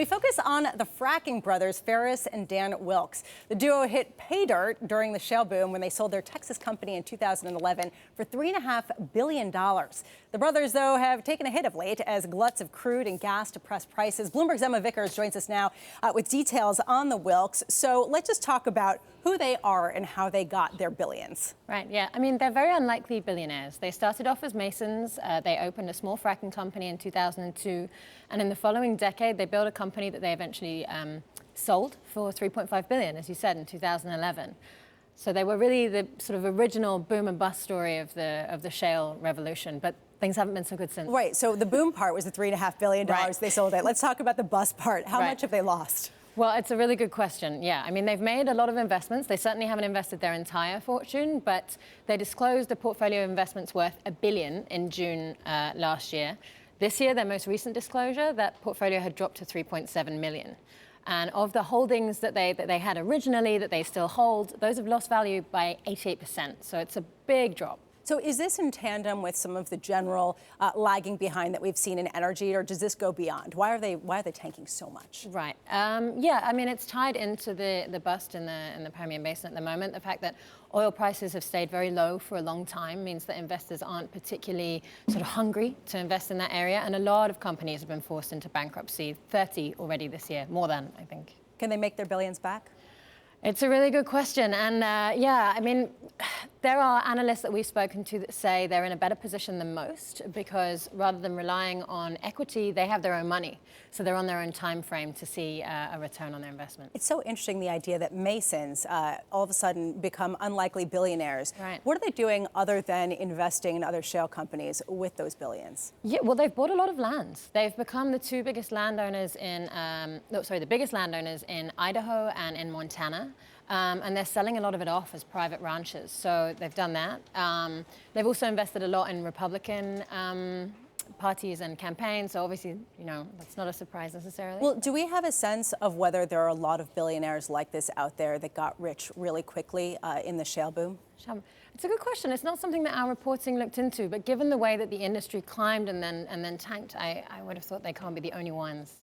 We focus on the fracking brothers, Farris and Dan Wilks. The duo hit pay dirt during the shale boom when they sold their Texas company in 2011 for $3.5 billion. The brothers, though, have taken a hit of late as gluts of crude and gas depressed prices. Bloomberg's Vickers joins us now with details on the Wilks. So let's just talk about who they are and how they got their billions. Right, yeah. I mean, they're very unlikely billionaires. They started off as masons. They opened a small fracking company in 2002. And in the following decade, they built a company that they eventually sold for $3.5 billion, as you said, in 2011. So they were really the sort of original boom and bust story of the shale revolution. But things haven't been so good since. Right. So the boom part was the $3.5 billion Right. They sold it. Let's talk about the bust part. How much have they lost? Well, it's a really good question. Yeah, I mean, they've made a lot of investments. They certainly haven't invested their entire fortune, but they disclosed a portfolio of investments worth $1 billion in June last year. This year, their most recent disclosure, that portfolio had dropped to $3.7 million. And of the holdings that they had originally, that they still hold, those have lost value by 88%. So it's a big drop. So is this in tandem with some of the general lagging behind that we've seen in energy, or does this go beyond? Why are they tanking so much? Right. Yeah. I mean, it's tied into the bust in the Permian Basin at the moment. The fact that oil prices have stayed very low for a long time means that investors aren't particularly sort of hungry to invest in that area, and a lot of companies have been forced into bankruptcy. 30 already this year, more than, I think. Can they make their billions back? It's a really good question. And yeah, I mean, there are analysts that we've spoken to that say they're in a better position than most because rather than relying on equity, they have their own money. So they're on their own time frame to see a return on their investment. It's so interesting, the idea that Masons all of a sudden become unlikely billionaires. Right. What are they doing other than investing in other shale companies with those billions? Yeah, well, they've bought a lot of land. They've become the two biggest landowners in, the biggest landowners in Idaho and in Montana. And they're selling a lot of it off as private ranches. So they've done that. They've also invested a lot in Republican parties and campaigns. So obviously, you know, that's not a surprise necessarily. Well, do we have a sense of whether there are a lot of billionaires like this out there that got rich really quickly in the shale boom? It's a good question. It's not something that our reporting looked into, but given the way that the industry climbed and then tanked, I would have thought they can't be the only ones.